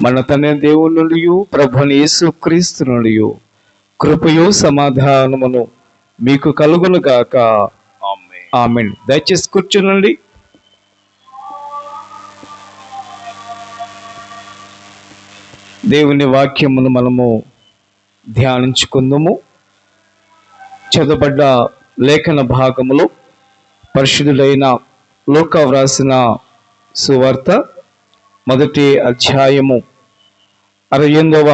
మన తండ్రి దేవుని నుండి ప్రభువైన యేసుక్రీస్తు నుండి కృపయు సమాధానమును మీకు కలుగును గాక. ఆమేన్. దయచేసి కూర్చునండి. దేవుని వాక్యమును మనము ధ్యానించుకుందాము. చదవబడ్డ లేఖన భాగములు పరిశుద్ధుడైన లూకా వ్రాసిన సువార్త 1వ అధ్యాయము 68వ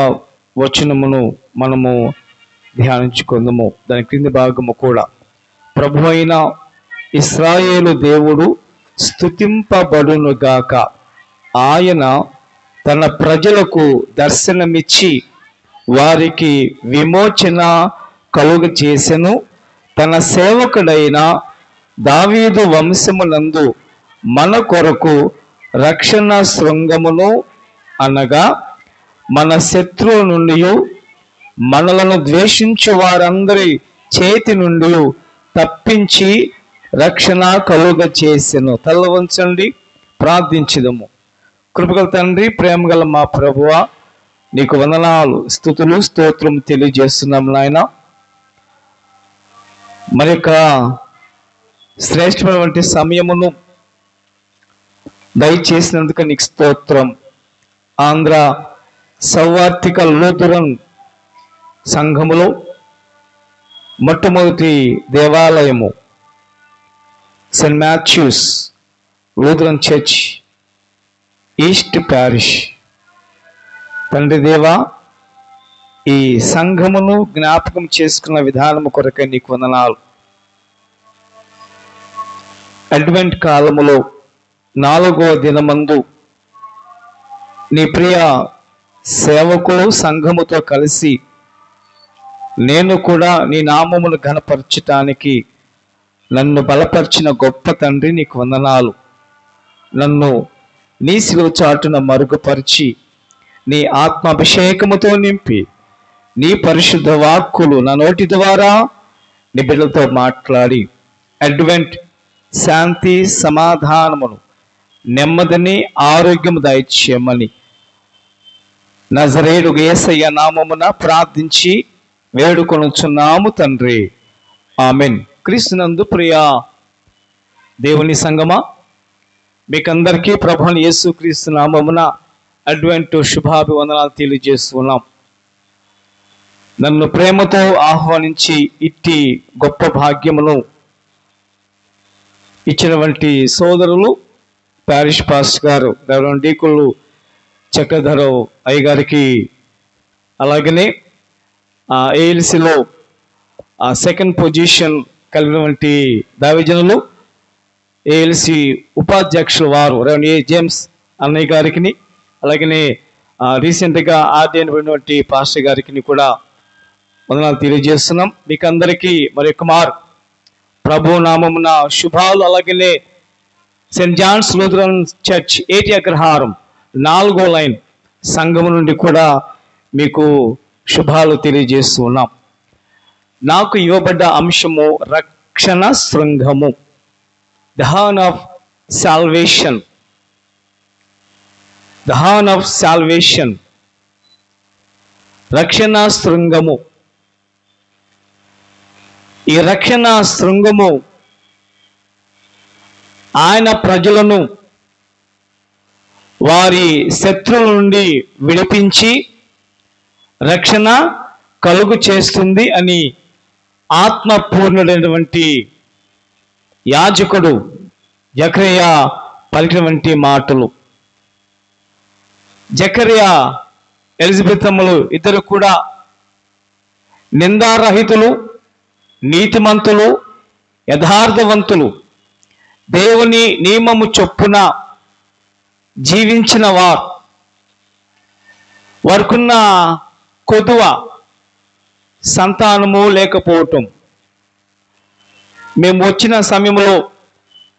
వచనమును మనము ధ్యానించుకుందాము. దాని క్రింది భాగము కూడా, ప్రభువైన ఇశ్రాయేలు దేవుడు స్తుతింపబడునుగాక. ఆయన తన ప్రజలకు దర్శనమిచ్చి వారికి విమోచన కలుగజేసెను. తన సేవకుడైన దావీదు వంశమునందు మన కొరకు రక్షణ శృంగమును, అనగా మన శత్రువుల నుండి మనలను ద్వేషించు వారందరి చేతి నుండి తప్పించి రక్షణ కలుగజేసెను. తల వంచండి, ప్రార్థించుదాము. కృపగల తండ్రి, ప్రేమగల మా ప్రభువా, నీకు వందనాలు, స్తుతులు, స్తోత్రం తెలియజేస్తున్నాం నాయన. మరి యొక్క శ్రేష్టమైనటువంటి సమయమును దయచేసినందుకు నీకు స్తోత్రం. ఆంధ్ర సౌవార్తిక లూథరన్ సంఘములో మొట్టమొదటి దేవాలయము Saint Matthew's Lutheran Church, East Parish. తండ్రి దేవా, ఈ సంఘమును జ్ఞాపకం చేసుకున్న విధానము కొరకే నీకు వందనాలు. అడ్వెంట్ కాలములో 4వ దినమందు నీ ప్రియ సేవకులు సంఘముతో కలిసి నేను కూడా నీ నామమును ఘనపరచటానికి నన్ను బలపరిచిన గొప్ప తండ్రి నీకు వందనాలు. నన్ను నీ శిలువ చాటున మరుగుపరిచి నీ ఆత్మాభిషేకముతో నింపి నీ పరిశుద్ధ వాక్కులు నా నోటి ద్వారా నీ బిడ్డలతో మాట్లాడి అడ్వెంట్ శాంతి సమాధానమును, నెమ్మదిని, ఆరోగ్యము దయచేయమని నజరేయుడు యేసయ్య నామమున ప్రార్థించి వేడుకొనుచున్నాము తండ్రి. ఆమెన్. క్రీస్తునందు ప్రియ దేవుని సంగమా, మీకందరికీ ప్రభువైన యేసుక్రీస్తు నామమున అడ్వెంట్ శుభాభివందనాలు తెలియజేస్తున్నాం. నన్ను ప్రేమతో ఆహ్వానించి ఇట్టి గొప్ప భాగ్యమును ఇచ్చినటువంటి సోదరులు ప్యారిష్ పాస్టర్ గారు రెవరెండ్ డీకులు చక్రధరరావు అయ్య గారికి, అలాగనే ఏఎల్సిలో సెకండ్ పొజిషన్ కలిగినటువంటి దైవజనులు ఏఎల్సి ఉపాధ్యక్షులు వారు రెవరెండ్ ఏ జేమ్స్ అన్నయ్య గారికి, అలాగనే రీసెంట్గా ఆర్డైనటువంటి పాస్టర్ గారికి కూడా వందనాలు తెలియజేస్తున్నాం. మీకు అందరికీ మరి కుమార్ ప్రభు నామమున శుభాలు. అలాగనే సెయింట్ జాన్స్ లూథరన్ చర్చ్ 8 అగ్రహారం 4వ లైన్ సంఘము నుండి కూడా మీకు శుభాలు తెలియజేస్తున్నాం. నాకు ఇవ్వబడ్డ అంశము రక్షణ శృంగము, the horn of salvation. The horn of salvation, రక్షణ శృంగము. ఈ రక్షణ శృంగము ఆయన ప్రజలను వారి శత్రువుల నుండి విడిపించి రక్షణ కలుగు చేస్తుంది అని ఆత్మపూర్ణుడైనటువంటి యాజకుడు జకర్యా పలికినటువంటి మాటలు. జకర్యా, ఎలిజబెతమ్మలు ఇద్దరు కూడా నిందారహితులు, నీతిమంతులు, యథార్థవంతులు, దేవుని నియమము చొప్పున జీవించిన వారు. వారికున్న కొదువ సంతానము లేకపోవటం. మేము వచ్చిన సమయంలో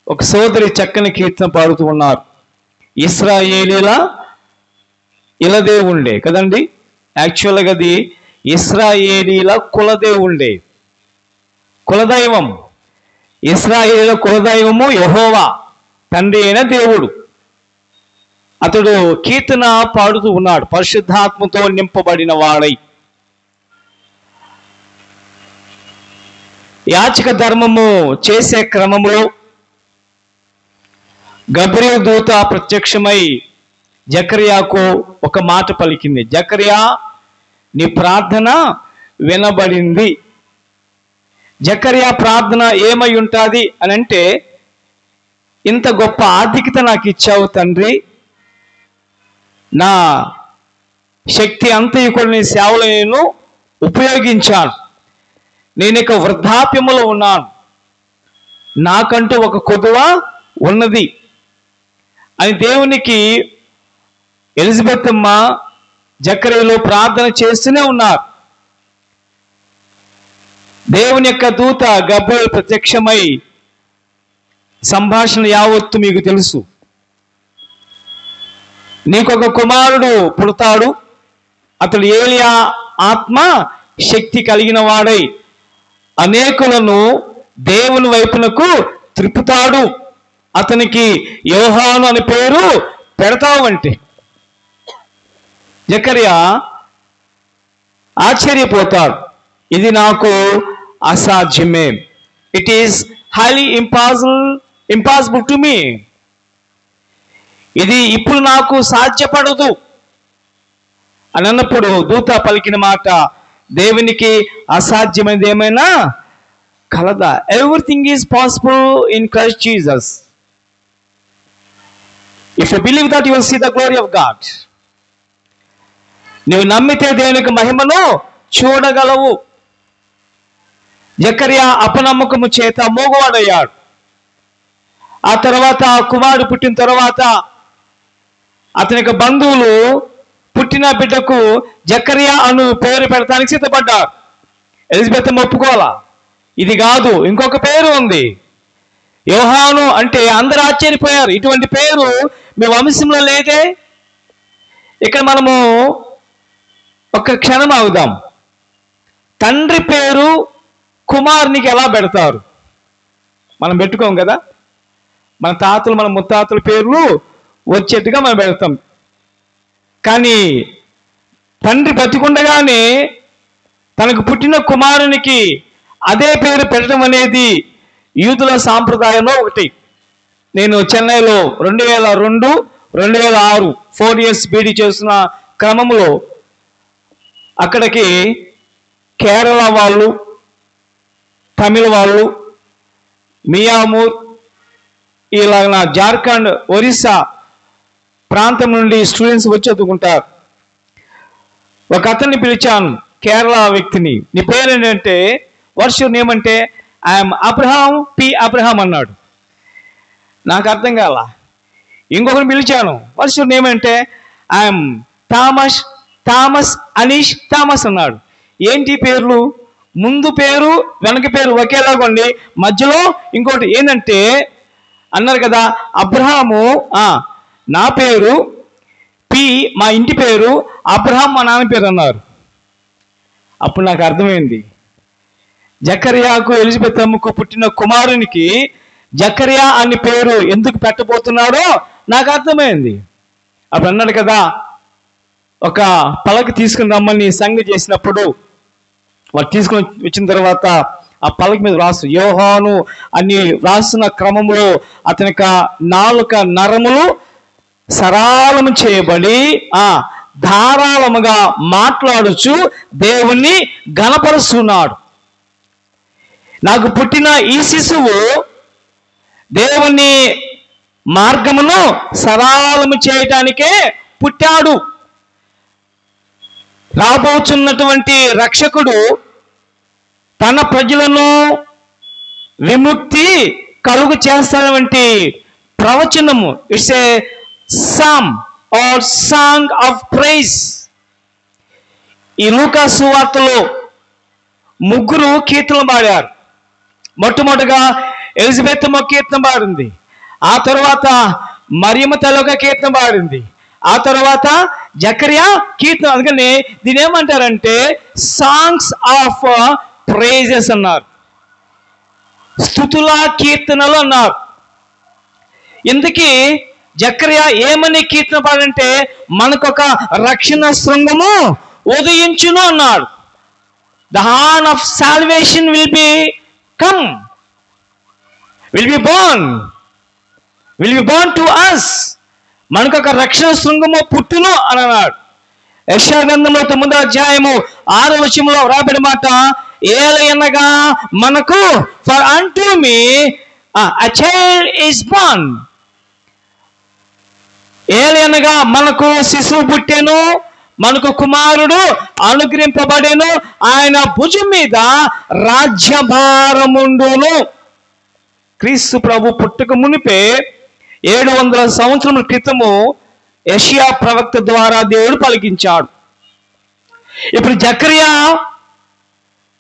ఒక సోదరి చక్కని కీర్తన పాడుతూ ఉన్నారు. ఇశ్రాయేలీల ఇలదేవుండే కదండి. యాక్చువల్గా అది ఇశ్రాయేలీల కులదేవుండే, కులదైవం. ఇశ్రాయేలు కులదైవము యెహోవా, తండ్రి అయిన దేవుడు. అతడు కీర్తన పాడుతూ ఉన్నాడు, పరిశుద్ధాత్మతో నింపబడిన వాడై. యాచక ధర్మము చేసే క్రమంలో గబ్రియలు దూత ప్రత్యక్షమై జకర్యాకు ఒక మాట పలికింది. జకర్యా, నీ ప్రార్థన వినబడింది. జకర్యా ప్రార్థన ఏమై ఉంటుంది అని అంటే, ఇంత గొప్ప ఆధిక్యత నాకు ఇచ్చావు తండ్రి, నా శక్తి అంతయు కూడా నీ సేవలో నేను ఉపయోగించాను, నేను ఇక వృద్ధాప్యములో ఉన్నాను, నాకంటూ ఒక కొదువ ఉన్నది అని దేవునికి ఎలిజబెత్ అమ్మ జకర్యాలో ప్రార్థన చేస్తూనే ఉన్నారు. దేవుని యొక్క దూత గబ్రియలు ప్రత్యక్షమై సంభాషణ యావత్తు మీకు తెలుసు. నీకొక కుమారుడు పుడతాడు, అతడు ఏలియా ఆత్మ శక్తి కలిగిన వాడై అనేకులను దేవుని వైపునకు త్రిప్పుతాడు, అతనికి యోహాను అని పేరు పెడతావు అంటే జకర్యా ఆశ్చర్యపోతాడు. ఇది నాకు అసాధ్యమే, it is highly impossible to me, ఇది ఇప్పుడు నాకు సాధ్యపడదు అని అన్నప్పుడు దూత పలికిన మాట, దేవునికి అసాధ్యమైనది ఏమైనా కలదా? Everything is possible in Christ Jesus. If you believe that you will see the glory of God. నువ్వు నమ్మితే దేవునికి మహిమను చూడగలవు. జకర్యా అపనమ్మకము చేత మోగవాడయ్యాడు. ఆ తర్వాత కుమారుడు పుట్టిన తర్వాత అతనికి బంధువులు పుట్టిన బిడ్డకు జకర్యా అను పేరు పెడతానికి సిద్ధపడ్డారు. ఎలిజబెత్ ఒప్పుకోవాలా, ఇది కాదు ఇంకొక పేరు ఉంది యోహాను అంటే అందరూ ఆశ్చర్యపోయారు. ఇటువంటి పేరు మీ వంశంలో లేదే. ఇక్కడ మనము ఒక క్షణం ఆగుదాం. తండ్రి పేరు కుమారునికి ఎలా పెడతారు? మనం పెట్టుకోం కదా, మన తాతలు మన ముత్తాతల పేర్లు వచ్చేట్టుగా మనం పెడతాం. కానీ తండ్రి బతికుండగానే తనకు పుట్టిన కుమారునికి అదే పేరు పెట్టడం అనేది యూదుల సాంప్రదాయంలో ఒకటి. నేను చెన్నైలో 2002, 2006 4 years బీడీ చేస్తున్న క్రమంలో అక్కడికి కేరళ వాళ్ళు, తమిళ వాళ్ళు, మియామూర్, ఇలాగ జార్ఖండ్, ఒరిస్సా ప్రాంతం నుండి స్టూడెంట్స్ వచ్చి చదువుకుంటారు. ఒక అతన్ని పిలిచాను, కేరళ వ్యక్తిని. నీ పేరు ఏంటంటే, వాట్స్ యువర్ నేమ్ అంటే, ఐఎమ్ అబ్రహాం పి అబ్రహాం అన్నాడు. నాకు అర్థం కాల. ఇంకొకరిని పిలిచాను, వాట్స్ యువర్ నేమ్ అంటే, ఐఎమ్ థామస్ అనీష్ థామస్ అన్నాడు. ఏంటి పేర్లు? ముందు పేరు వెనక పేరు ఒకేలాగండి, మధ్యలో ఇంకోటి ఏంటంటే అన్నారు కదా, అబ్రహాము నా పేరు, పి మా ఇంటి పేరు, అబ్రహాం మా నాన్న పేరు అన్నారు. అప్పుడు నాకు అర్థమైంది, జకర్యాకు ఎలిజబెత్ అమ్మకు పుట్టిన కుమారునికి జకర్యా అని పేరు ఎందుకు పెట్టబోతున్నాడో నాకు అర్థమైంది. అప్పుడు అన్నాడు కదా, ఒక పలక తీసుకుని రమ్మని సంగతి చేసినప్పుడు వాడు తీసుకుని వచ్చిన తర్వాత ఆ పలక మీద రాసు యోహాను అని రాస్తున్న క్రమంలో అతని నాలుక నరములు సరాలము చేయబడి ధారాళముగా మాట్లాడుచు దేవుణ్ణి గణపరుస్తున్నాడు. నాకు పుట్టిన ఈ శిశువు దేవుని మార్గమును సరాలము చేయటానికే పుట్టాడు. రాబోతున్నటువంటి రక్షకుడు తన ప్రజలను విముక్తి కలుగు చేస్తానటువంటి ప్రవచనము. It's a psalm or song of praise. ఈ లూకా సువార్తలో 3 కీర్తనలు పాడారు. మొట్టమొదటిగా ఎలిజబెత్ కీర్తన పాడింది, ఆ తర్వాత మరియమ్మ తల్లి ఒక కీర్తన పాడింది, ఆ తర్వాత జకర్యా కీర్తన. అందుకని దీని ఏమంటారంటే సాంగ్స్ ఆఫ్ ప్రైజెస్ అన్నారు, స్తుతుల కీర్తనలు అన్నారు. ఇందుకీ జకర్యా ఏమని కీర్తన పాడంటే, మనకొక రక్షణ శృంగము ఉదయించును అన్నాడు. The horn of salvation will be come, will be born to us. మనకొక రక్షణ శృంగము పుట్టును అని అన్నాడు. యెషయా గ్రంథంలో 9వ అధ్యాయము 6వ వచనంలో రాబడిన మాట, ఏలయనగా మనకు, for unto me a child is born. ఏలయనగా మనకు శిశువు పుట్టెను, మనకు కుమారుడు అనుగ్రహింపబడెను, ఆయన భుజం మీద రాజ్యభారముండును. క్రీస్తు ప్రభు పుట్టుక మునిపే 700 సంవత్సరముల క్రితము యెషయా ప్రవక్త ద్వారా దేవుడు పలికించాడు. ఇప్పుడు జకర్యా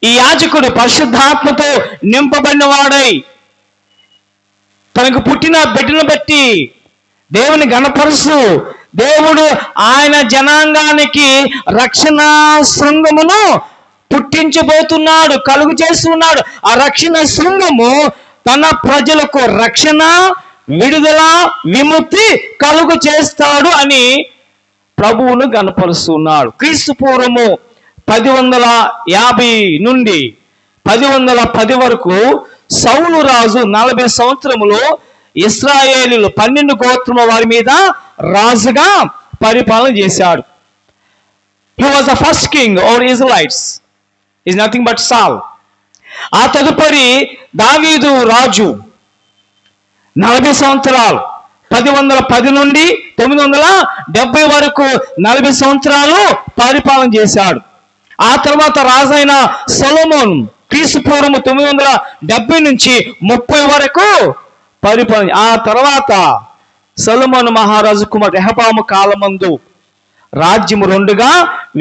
ఈ యాజకుడు పరిశుద్ధాత్మతో నింపబడిన వాడై తనకు పుట్టిన బిడ్డను బట్టి దేవుని గణపరుస్తూ, దేవుడు ఆయన జనాంగానికి రక్షణ శృంగమును పుట్టించబోతున్నాడు, కలుగు చేస్తున్నాడు. ఆ రక్షణ శృంగము తన ప్రజలకు రక్షణ, విడుదల, విముక్తి కలుగు చేస్తాడు అని ప్రభువును గణపరుస్తున్నాడు. క్రీస్తు పూర్వము 1050 నుండి 1010 వరకు సౌలు రాజు 40 సంవత్సరములు ఇశ్రాయేలీలు 12 గోత్రముల వారి మీద రాజుగా పరిపాలన చేశాడు. He was the first king over Israelites. Is nothing but Saul. ఆ తదుపరి దావీదు రాజు 40 సంవత్సరాలు 1010 నుండి 970 వరకు 40 సంవత్సరాలు పరిపాలన చేశాడు. ఆ తర్వాత రాజైన సొలొమోను క్రీస్తు పూర్వము 970 నుంచి 30 వరకు పరిపాలన. ఆ తర్వాత సొలొమోను మహారాజు కుమార్ రెహబాము కాలమందు రాజ్యము 2గా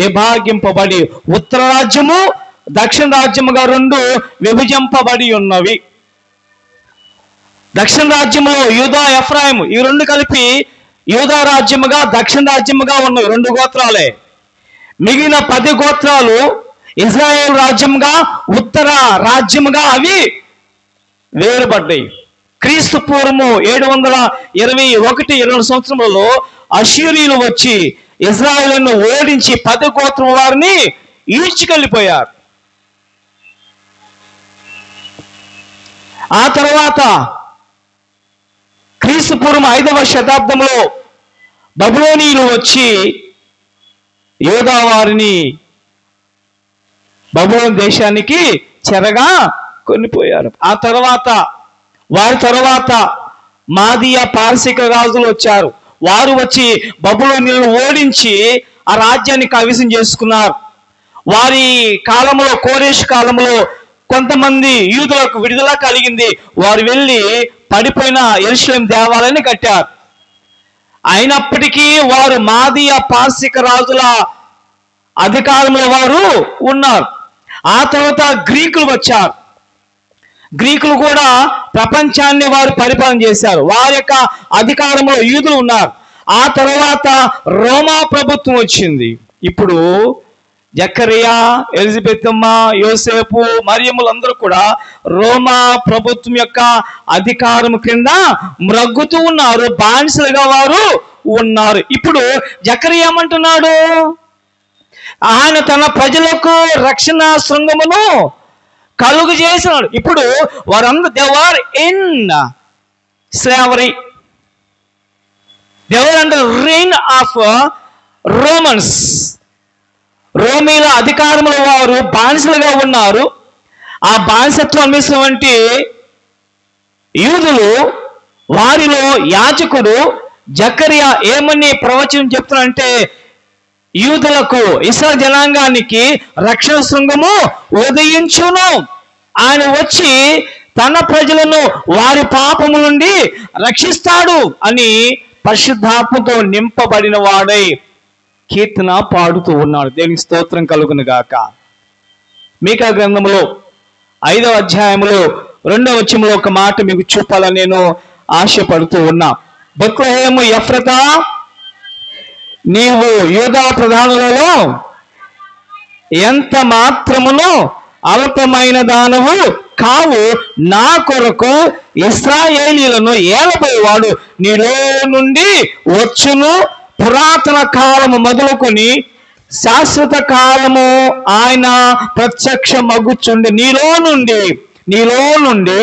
విభాగింపబడి, ఉత్తర రాజ్యము దక్షిణ రాజ్యముగా 2 విభజింపబడి ఉన్నవి. దక్షిణ రాజ్యములో యూదా, ఎఫ్రాయిము ఈ 2 కలిపి యూదా రాజ్యముగా, దక్షిణ రాజ్యముగా ఉన్నవి 2 గోత్రాలే. మిగిలిన 10 గోత్రాలు ఇజ్రాయేల్ రాజ్యముగా, ఉత్తర రాజ్యముగా అవి వేరుపడ్డాయి. క్రీస్తు పూర్వము 721-22 సంవత్సరంలో అష్షూరీయులు వచ్చి ఇజ్రాయేలును ఓడించి 10 గోత్రం వారిని ఈడ్చుకెళ్ళిపోయారు. ఆ తర్వాత క్రీస్తు పూర్వం 5వ శతాబ్దంలో బబులోనీయులు వచ్చి యూదా వారిని బబులోను దేశానికి చెరగా కొనిపోయారు. ఆ తర్వాత వారి తర్వాత మాదియా పారసీక రాజులు వచ్చారు. వారు వచ్చి బబులోనీయులను ఓడించి ఆ రాజ్యాన్ని కైవసం చేసుకున్నారు. వారి కాలంలో, కోరేష్ కాలంలో కొంతమంది యూదులకు విడుదల కలిగింది. వారు వెళ్ళి పడిపోయిన యెరూషలేము దేవాలయాన్ని కట్టారు. అయినప్పటికీ వారు మాదియా పారసీక రాజుల అధికారంలో వారు ఉన్నారు. ఆ తర్వాత గ్రీకులు వచ్చారు. గ్రీకులు కూడా ప్రపంచాన్ని వారు పరిపాలన చేశారు. వారి యొక్క అధికారంలో యూదులు ఉన్నారు. ఆ తర్వాత రోమా ప్రభుత్వం వచ్చింది. ఇప్పుడు జకరియా, ఎలిజబెతమ్మ, యోసేపు, మరియములందరూ కూడా రోమా ప్రభుత్వం యొక్క అధికారం క్రింద మ్రగ్గుతూ ఉన్నారు, బానిసలుగా వారు ఉన్నారు. ఇప్పుడు జకరియా ఏమంటున్నాడు? ఆయన తన ప్రజలకు రక్షణ శృంగమును కలుగు చేసినాడు. ఇప్పుడు వారందరూ they were in slavery, they were under reign of Romans. రోమీల అధికారంలో వారు బానిసలుగా ఉన్నారు. ఆ బానిసత్వం అనిపిస్తున్నటువంటి యూదులు, వారిలో యాజకుడు జకరియా ఏమని ప్రవచనం చెప్తున్నాడంటే, యూదులకు, ఇశ్రాయేలు జనాంగానికి రక్షణ శృంగము ఉదయించును. ఆయన వచ్చి తన ప్రజలను వారి పాపము నుండి రక్షిస్తాడు అని పరిశుద్ధాత్మతో నింపబడిన వాడై కీర్తన పాడుతూ ఉన్నాడు. దేవునికి స్తోత్రం కలుగును గాక. మీకా గ్రంథంలో 5వ అధ్యాయంలో 2వ వచనంలో ఒక మాట మీకు చూపాలని నేను ఆశపడుతూ ఉన్నా. బెత్లెహేము ఎఫ్రతా, నీవు యూదా ప్రధానులలో ఎంత మాత్రమును అల్పమైన దానవు కావు, నా కొరకు ఇశ్రాయేలీయులను ఏలబోయేవాడు నీలో నుండి వచ్చును. పురాతన కాలము మొదలుకొని శాశ్వత కాలము ఆయన ప్రత్యక్షమగుచుండి నీలో నుండి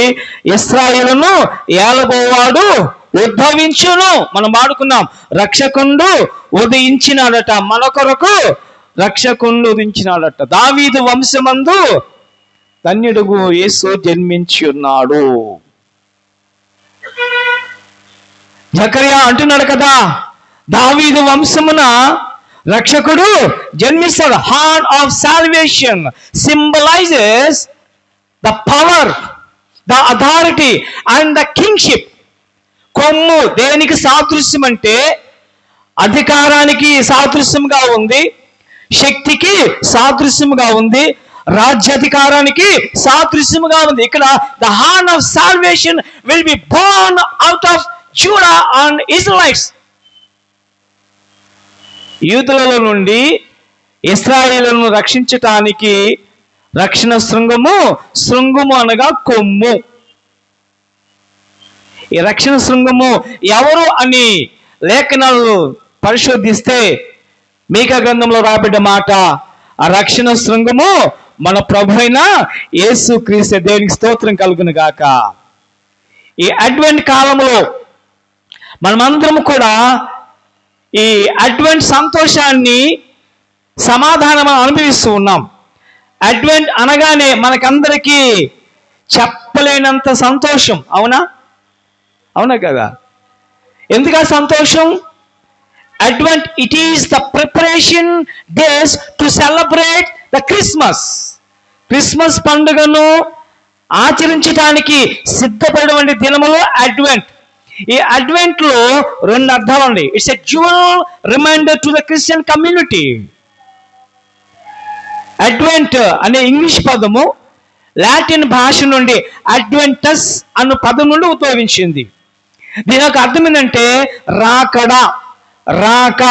ఇశ్రాయేలును ఏలబోవాడు ఉద్భవించును. మనం వాడుకున్నాం, రక్షకుండు ఉదయించినాడట, మన కొరకు రక్షకుండు ఉదయించినాడట. దావీదు వంశమందు ధన్యుడుగు యేసు జన్మించి ఉన్నాడు. జకర్యా అంటున్నాడు కదా, దావీదు వంశమున రక్షకుడు జన్మిస్తాడు. Horn of salvation symbolises the power, the authority and the kingship. కొమ్ము దేనికి సాదృశ్యం అంటే అధికారానికి సాదృశ్యంగా ఉంది, శక్తికి సాదృశ్యంగా ఉంది, రాజ్యాధికారానికి సాదృశ్యంగా ఉంది. ఇక్కడ the horn of salvation will be born out of Judah and Israel's. యూదులలో నుండి ఇశ్రాయేలును రక్షించటానికి రక్షణ శృంగము అనగా కొమ్ము. ఈ రక్షణ శృంగము ఎవరు అని లేఖనాలు పరిశోధిస్తే మీకా గ్రంథంలో రాబడ్డ మాట, ఆ రక్షణ శృంగము మన ప్రభు అయిన యేసు క్రీస్తు. దేవునికి స్తోత్రం కలుగును గాక. ఈ అడ్వెంట్ కాలంలో మనమందరం కూడా ఈ అడ్వెంట్ సంతోషాన్ని, సమాధానం అనుభవిస్తూ ఉన్నాం. అడ్వెంట్ అనగానే మనకందరికీ చెప్పలేనంత సంతోషం. అవునా కదా? ఎందుకు సంతోషం? Advent it is the preparation days to celebrate the Christmas పండుగను ఆచరించడానికి సిద్ధపడేటువంటి దినములో అడ్వెంట్. ఈ అడ్వెంట్ లో రెండు అర్థాలు అండి. It's a dual reminder to the Christian community. Advent అనే ఇంగ్లీష్ పదము లాటిన్ భాష నుండి అడ్వెంటస్ అన్న పదం నుండి ఉద్భవించింది. దీని యొక్క అర్థం ఏంటంటే రాక,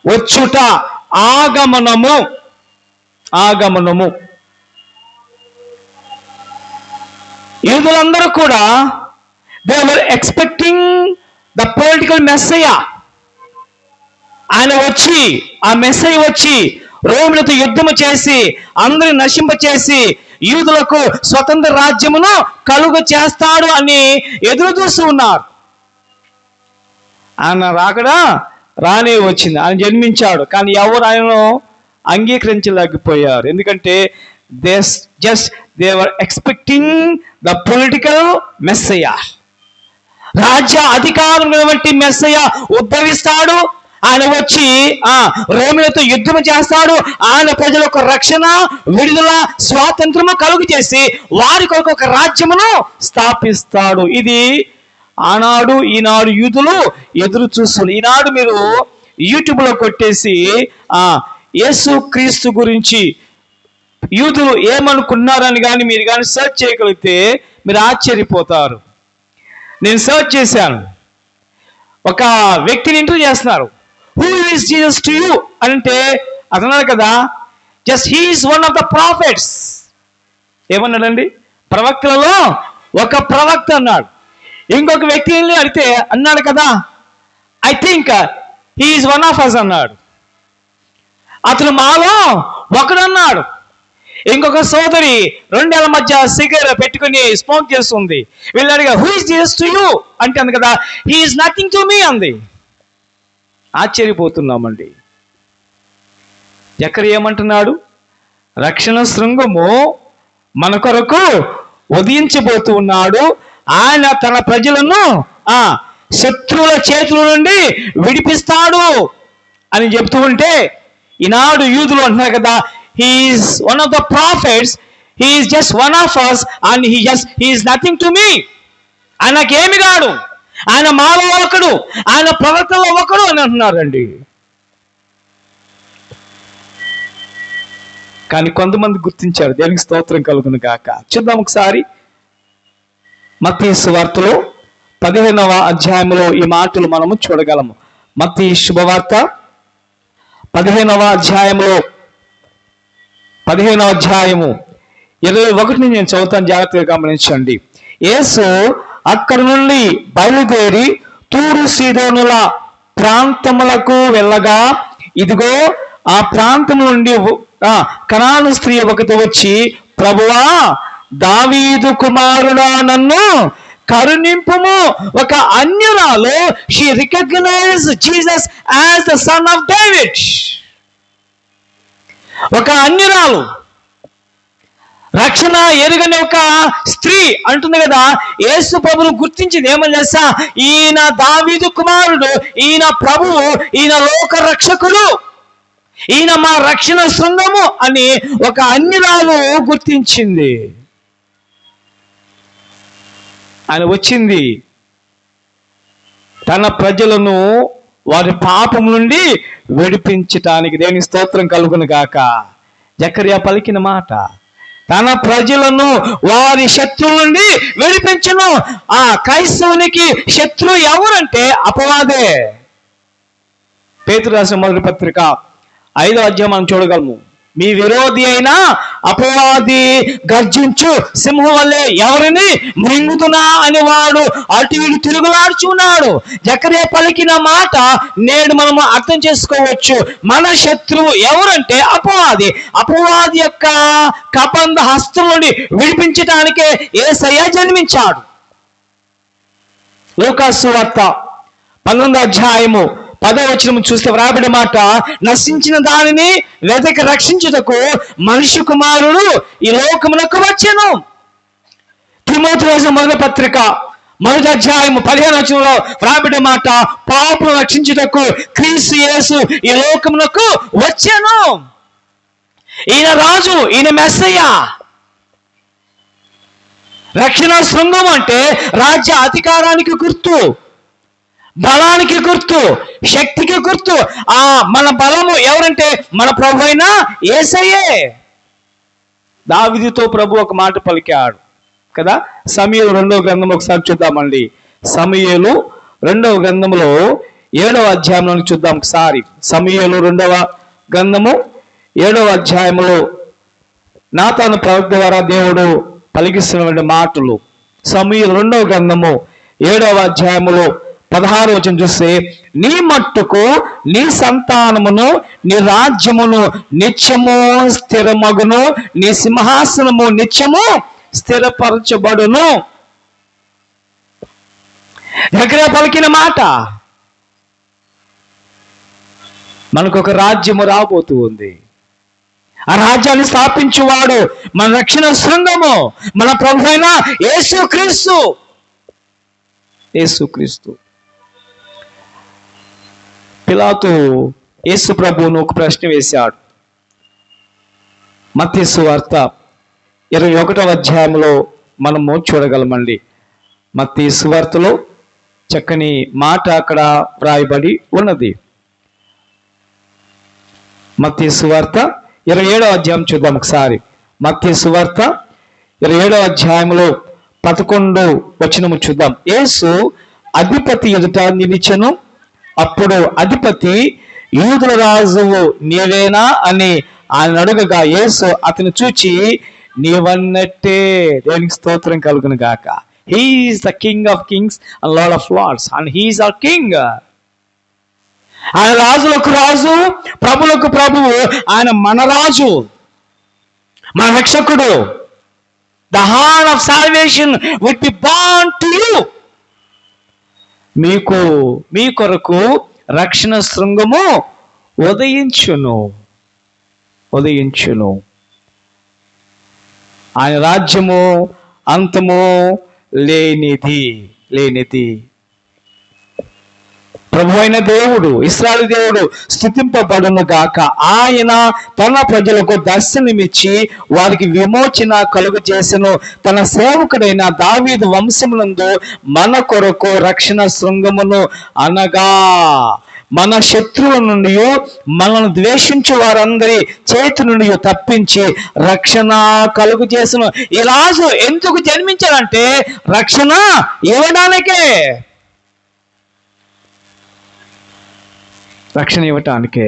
వచ్చుట, ఆగమనము. యూదులందరూ కూడా they were expecting the political messiah. ఆయన వచ్చి, ఆ మెస్సయ్య వచ్చి రోమిలతో యుద్ధము చేసి అందరిని నశింపచేసి యూదులకు స్వతంత్ర రాజ్యమును కలుగ చేస్తాడు అని ఎదురు చూస్తూ ఉన్నారు. ఆయన రానే వచ్చింది, ఆయన జన్మించాడు. కానీ ఎవరు ఆయనను అంగీకరించలేకపోయారు. ఎందుకంటే they were expecting the political messiah. రాజ్య అధికారం వంటి మెస్సయ్య ఉద్భవిస్తాడు. ఆయన వచ్చి రోమిలతో యుద్ధం చేస్తాడు. ఆయన ప్రజలకు రక్షణ, విడుదల, స్వాతంత్రము కలుగు చేసి వారి కొరకు ఒక రాజ్యమును స్థాపిస్తాడు. ఇది ఈనాడు యూదులు ఎదురు చూస్తున్నారు. ఈనాడు మీరు యూట్యూబ్లో కొట్టేసి యేసు క్రీస్తు గురించి యూదులు ఏమనుకున్నారని కానీ మీరు కానీ సెర్చ్ చేయగలిగితే మీరు ఆశ్చర్యపోతారు. నేను సర్చ్ చేశాను. ఒక వ్యక్తిని ఇంటర్వ్యూ చేస్తున్నారు. Who is Jesus to you అంటే అతన్నాడు కదా, just he is one of the prophets. ఏమన్నాడండి? ప్రవక్తలలో ఒక ప్రవక్త అన్నాడు. ఇంకొక వ్యక్తిని అడిగితే అన్నాడు కదా, I think he is one of us అన్నాడు. అతను మాలో ఒకడన్నాడు. ఇంకొక సోదరి 2 ఏళ్ల మధ్య సిగర్ పెట్టుకుని స్మోక్ చేస్తుంది. వీళ్ళు అడిగా, who is Jesus to you అంటే అంది కదా, he is nothing to me అంది. ఆశ్చర్యపోతున్నామండి. ఎక్కడ ఏమంటున్నాడు? రక్షణ శృంగము మన కొరకు ఉదయించబోతూ ఉన్నాడు. ఆయన తన ప్రజలను శత్రువుల చేతుల నుండి విడిపిస్తాడు అని చెప్తూ ఉంటే ఈనాడు యూదులు అంటున్నారు కదా, he is one of the prophets, he is just one of us and he is nothing to me. ఆయనకేమి కాడు, ఆయన మాలో ఒకడు, ఆయన ప్రవక్తలో ఒకడు అని అంటున్నారండి. కానీ కొంతమంది గుర్తించారు. దేవునికి స్తోత్రం కలుగును గాక. చూద్దాం ఒకసారి మత్తయి సువార్తలో 15వ అధ్యాయంలో ఈ మాటలు మనము చూడగలము. మత్తయి శుభవార్త 15వ అధ్యాయంలో 15వ అధ్యాయము 21 నేను చదువుతాను, జాగ్రత్తగా గమనించండి. యేసు అక్కడి నుండి బయలుదేరి తూరు సీదోనుల ప్రాంతములకు వెళ్ళగా, ఇదిగో ఆ ప్రాంతం నుండి కనాను స్త్రీ ఒకటి వచ్చి, ప్రభువా, దావీదు కుమారుడా, నన్ను కరుణింపుము. ఒక అన్యురాలు, she recognise Jesus as the son of David. ఒక అన్యురాలు, రక్షణ ఎరుగని ఒక స్త్రీ అంటుంది కదా, యేసు ప్రభువును గుర్తించింది. ఏమని చేస్తా, ఈయన దావీదు కుమారుడు, ఈయన ప్రభువు, ఈయన లోక రక్షకుడు, ఈయన మా రక్షణ శృంగము అని ఒక అన్యురాలు గుర్తించింది. ఆయన వచ్చింది తన ప్రజలను వారి పాపం నుండి విడిపించటానికి. దేవుని స్తోత్రం కలుగును గాక. జకర్యా పలికిన మాట, తన ప్రజలను వారి శత్రువు నుండి విడిపించును. ఆ క్రైస్తవునికి శత్రువు ఎవరంటే అపవాదే. పేతురు రాసిన మొదటి పత్రిక 5వ అధ్యాయం మనం చూడగలము. మీ విరోధి అయిన అపవాది గర్జించు సింహం వల్లే ఎవరిని మింగుతున్నా అని వాడు అటు ఇటు తిరుగులాడుచున్నాడు. జకర్యా పలికిన మాట నేడు మనము అర్థం చేసుకోవచ్చు. మన శత్రువు ఎవరంటే అపవాది. అపవాది యొక్క కబంధ హస్తం నుండి విడిపించటానికే యేసయ్య జన్మించాడు. లూకాసు సువార్త 11వ అధ్యాయము 10వ వచనం చూస్తే వ్రాయబడిన మాట, నశించిన దానిని వెతకి రక్షించుటకు మనిషి కుమారుడు ఈ లోకమునకు వచ్చెను. తిమోతి రాసిన మొదటి పత్రిక 1వ అధ్యాయము 15వ వచనంలో వ్రాయబడిన మాట, పాపులను రక్షించుటకు క్రీస్తు యేసు ఈ లోకమునకు వచ్చెను. ఈయన రాజు, ఈయన మెస్సయ్య. రక్షణ శృంగం అంటే రాజ్య అధికారానికి గుర్తు, బలానికి గుర్తు, శక్తికి గుర్తు. మన బలము ఎవరంటే మన ప్రభు అయిన యేసయ్యే. దావీదుతో ప్రభు ఒక మాట పలికాడు కదా. సమూయేలు 2వ గ్రంథం ఒకసారి చూద్దామండి. సమూయేలు 2వ గ్రంథంలో 7వ అధ్యాయంలో చూద్దాం ఒకసారి. సమూయేలు 2వ గ్రంథము 7వ అధ్యాయంలో నాతాను ప్రవక్త ద్వారా దేవుడు పలికిస్తున్న మాటలు. సమూయేలు 2వ గ్రంథము 7వ అధ్యాయములో 16వ వచనం చూస్తే, నీ మట్టుకు నీ సంతానమును నీ రాజ్యమును నిత్యము స్థిరమగును, నీ సింహాసనము నిత్యము స్థిరపరచబడును. దగ్గర పలికిన మాట. మనకు ఒక రాజ్యము రాబోతూ ఉంది. ఆ రాజ్యాన్ని స్థాపించువాడు మన రక్షణ శృంగము, మన ప్రభు అయిన యేసుక్రీస్తు. యేసుక్రీస్తు. పిలాతు యేసు ప్రభువును ఒక ప్రశ్న వేశాడు. మత్తయి సువార్త 21వ అధ్యాయంలో మనము చూడగలమండి. మత్తయి సువార్తలో చక్కని మాట అక్కడ వ్రాయబడి ఉన్నది. మత్తయి సువార్త 27వ అధ్యాయం చూద్దాం ఒకసారి. మత్తయి సువార్త 27వ అధ్యాయంలో 11వ వచనము చూద్దాం. యేసు అధిపతి ఎదుట నిలిచెను. అప్పుడు అధిపతి, యూదుల రాజువు నీవేనా అని ఆయన అడుగగా, యేసు అతను చూచి, నీవన్నట్టే. దేవునికి స్తోత్రం కలుగును గాక. He is the king of kings and lord of lords and he is our king. ఆయన రాజులకు రాజు, ప్రభులకు ప్రభువు. ఆయన మన రాజు, మన రక్షకుడు. The horn of salvation will be born to you. మీకు మీ కొరకు రక్షణ శృంగము ఉదయించును. ఆయన రాజ్యము అంతము లేనిది. ప్రభు అయిన దేవుడు, ఇశ్రాయేలు దేవుడు స్తుతింపబడును గాక. ఆయన తన ప్రజలకు దర్శనమిచ్చి వారికి విమోచన కలుగు చేసెను. తన సేవకుడైన దావీదు వంశమునందు మన కొరకు రక్షణ శృంగమును, అనగా మన శత్రువుల నుండి, మనల్ని ద్వేషించే వారందరి చేతి నుండి తప్పించి రక్షణ కలుగు చేసెను. ఈ రాజు ఎందుకు జన్మించాడంటే రక్షణ ఇవ్వడానికే. రక్షణ ఇవ్వటానికే.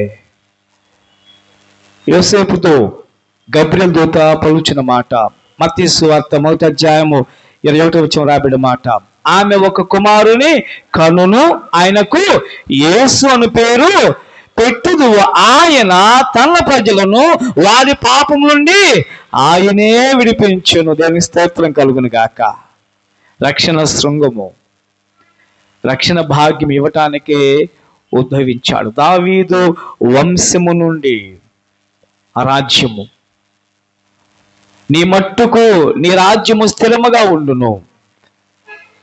యోసేపుతో గబ్రియల్ దూత పలుచిన మాట, మత్తయి సువార్త 1:21 రాబడిన మాట. ఆమె ఒక కుమారుని కనును, ఆయనకు యేసు అను పేరు పెట్టుదు. ఆయన తన ప్రజలను వారి పాపం నుండి ఆయనే విడిపించును. దేవుని స్తోత్రం కలుగును గాక. రక్షణ శృంగము, రక్షణ భాగ్యం ఇవ్వటానికే ఉద్భవించాడు. దావీదు వంశము నుండి ఆ రాజ్యము, నీ మట్టుకు నీ రాజ్యము స్థిరముగా ఉండును.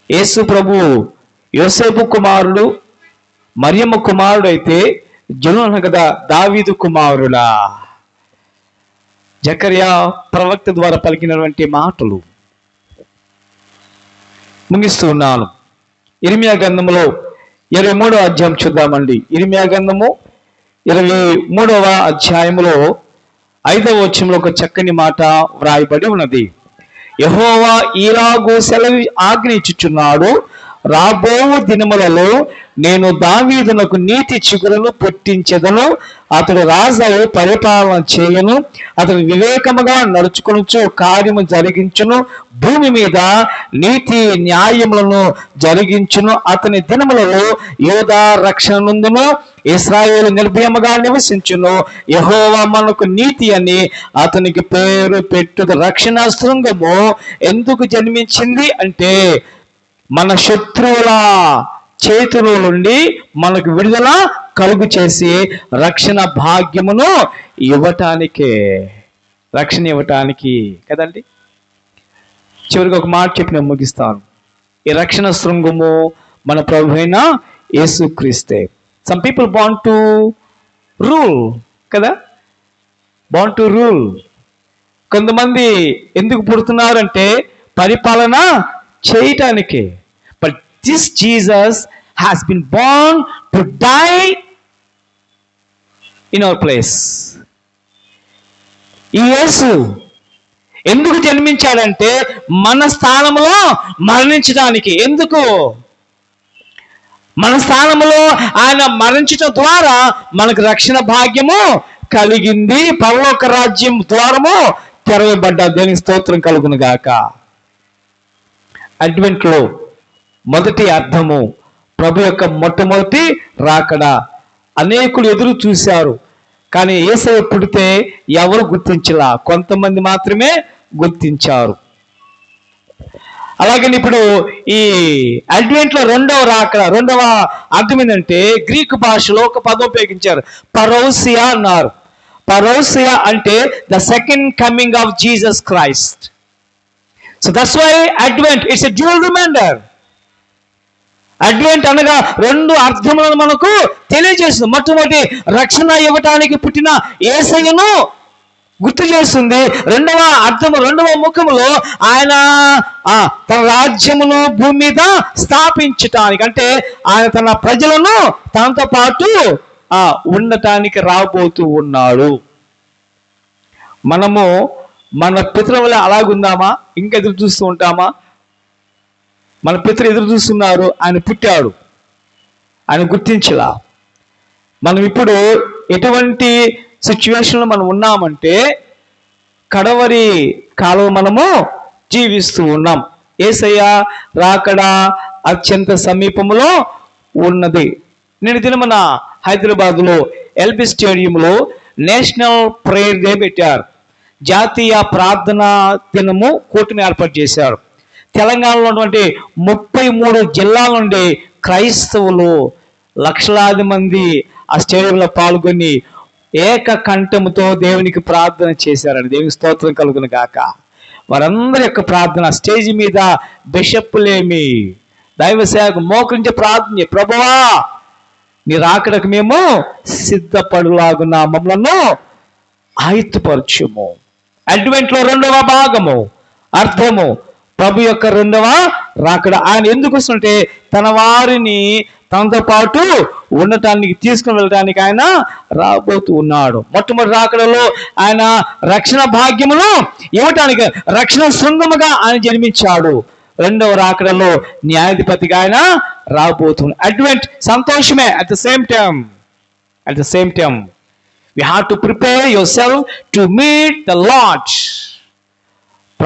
యేసు ప్రభు యోసేపు కుమారుడు, మరియమ్మ కుమారుడు అయితే జనులు కదా దావీదు కుమారుడా. జకర్యా ప్రవక్త ద్వారా పలికినటువంటి మాటలు ముగిస్తూ ఉన్నాను. ఇర్మియా గ్రంథములో 23వ అధ్యాయం చూద్దామండి. ఇర్మియా గ్రంథము 23వ అధ్యాయములో 5వ వచనంలో ఒక చక్కని మాట వ్రాయబడి ఉన్నది. యెహోవా ఈలాగు సెలవు ఆజ్ఞయించుచున్నాడు, రాబో దినములలో నేను దావీదునకు నీతి చిగురును పుట్టించెదను. అతడు రాజు పరిపాలన చేయను, అతడు వివేకముగా నడుచుకొనుచు కార్యము జరిగించును, భూమి మీద నీతి న్యాయములను జరిగించును. అతని దినములలో యోధా రక్షణ నందును, ఇశ్రాయేలు నిర్భయముగా నివసించును. యెహోవా మనకు నీతి అని అతనికి పేరు పెట్టుదు. రక్షణ శృంగము ఎందుకు జన్మించింది అంటే మన శత్రువుల చేతుల నుండి మనకు విడుదల కలుగు చేసి రక్షణ భాగ్యమును ఇవ్వటానికే, రక్షణ ఇవ్వటానికి కదండి. చివరికి ఒక మాట చెప్పి నేను ముగిస్తాను. ఈ రక్షణ శృంగము మన ప్రభు అయిన యేసుక్రీస్తే. Some people want to rule కదా, వాంట్ టు రూల్. కొంతమంది ఎందుకు పుడుతున్నారంటే పరిపాలన చేయటానికి. But this Jesus has been born to die in our place. ఈ యేసు ఎందుకు జన్మించాడంటే మన స్థానంలో మరణించడానికి. ఎందుకు? మన స్థానంలో ఆయన మరణించడం ద్వారా మనకు రక్షణ భాగ్యము కలిగింది. పరలోక రాజ్యం ద్వారము తెరవబడ్డ. దేవునికి స్తోత్రం కలుగును గాక. అడ్వెంట్లో మొదటి అర్థము ప్రభు యొక్క మొట్టమొదటి రాకడ. అనేకులు ఎదురు చూశారు, కానీ యేసయ్య పుడితే ఎవరు గుర్తించలా, కొంతమంది మాత్రమే గుర్తించారు. అలాగే ఇప్పుడు ఈ అడ్వెంట్లో రెండవ రాకడ, రెండవ అర్థం ఏంటంటే గ్రీకు భాషలో ఒక పదం ఉపయోగించారు, పరౌసియా అన్నారు. పరౌసియా అంటే the second coming of Jesus Christ. So that's why advent it's a dual reminder. Advent అనగా రెండు అర్థములను మనకు తెలియజేస్తుంది. మొట్టమొదటి రక్షణ ఇవ్వటానికి పుట్టిన యేసయ్యను గుర్తు చేస్తుంది. రెండవ అర్థము, రెండవ ముఖములో ఆయన తన రాజ్యమును భూమి మీద స్థాపించటానికి, అంటే ఆయన తన ప్రజలను తనతో పాటు ఉండటానికి రాబోతూ ఉన్నాడు. మనము మన పితరుల అలాగుందామా? ఇంకా ఎదురు చూస్తూ ఉంటామా? మన పితరులు ఎదురు చూస్తున్నారు, ఆయన పుట్టాడు, ఆయన గుర్తించలా. మనం ఇప్పుడు ఎటువంటి సిచ్యువేషన్లో మనం ఉన్నామంటే కడవరి కాలం మనము జీవిస్తూ ఉన్నాం. యేసయ్య రాకడ అత్యంత సమీపంలో ఉన్నది. నేను దినమున హైదరాబాద్లో ఎల్బీ స్టేడియంలో నేషనల్ ప్రేయర్ డే పెట్టారు. జాతీయ ప్రార్థనా దినము కూటమి ఏర్పాటు చేశారు. తెలంగాణలో ఉన్నటువంటి 33 జిల్లాల నుండి క్రైస్తవులు లక్షలాది మంది ఆ స్టేడియంలో పాల్గొని ఏకకంఠముతో దేవునికి ప్రార్థన చేశారండి. దేవునికి స్తోత్రం కలుగును గాక. వారందరి యొక్క ప్రార్థన స్టేజ్ మీద బిషప్పులేమి దైవ సేవకు మోకరించి ప్రార్థన, ప్రభువా నీ రాకడకు మేము సిద్ధపడులాగున్నా మమ్మలను ఆయుత్తుపరచుము. అడ్వెంట్లో రెండవ భాగము అర్థము ప్రభు యొక్క రెండవ రాకడ. ఆయన ఎందుకు వస్తుంటే తన వారిని తనతో పాటు ఉండటానికి, తీసుకుని వెళ్ళటానికి ఆయన రాబోతూ ఉన్నాడు. మొట్టమొదటి రాకడలో ఆయన రక్షణ భాగ్యమును ఇవ్వటానికి రక్షణ శృంగముగా ఆయన జన్మించాడు. రెండవ రాకడలో న్యాయాధిపతిగా ఆయన రాబోతున్నాడు. అడ్వెంట్ సంతోషమే. At the same time we have to prepare yourself to meet the Lord.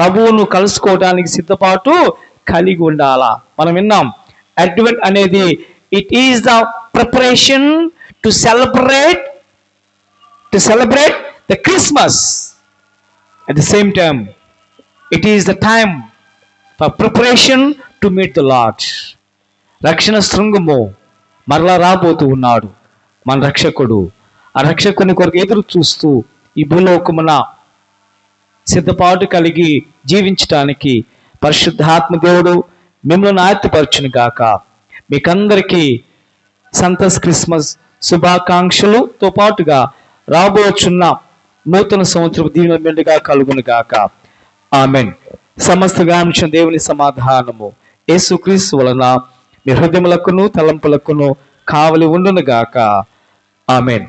ప్రభువును కలుసుకోవడానికి సిద్ధపాటు కలిగి ఉండాలా. మనం విన్నాం, అడ్వెంట్ అనేది it is the preparation to celebrate the Christmas. At the same time it is the time for preparation to meet the lord. రక్షణ శృంగము మరలా రాబోతూ ఉన్నాడు మన రక్షకుడు. ఆ రక్షకుని కొరకు ఎదురు చూస్తూ ఈ భూలోకమున సిద్ధపాటు కలిగి జీవించటానికి పరిశుద్ధాత్మ దేవుడు మిమ్మల్ని ఆయత్తపరచును గాక. మీకందరికీ సంతస్ క్రిస్మస్ శుభాకాంక్షలతో పాటుగా రాబోచున్న నూతన సంవత్సరం దీవెన మెండుగా కలుగును గాక. ఆమెన్. సమస్త గాంచిన దేవుని సమాధానము యేసుక్రీస్తు వలన మీ హృదయములకును తలంపులకును కావలి ఉండును గాక. ఆమెన్.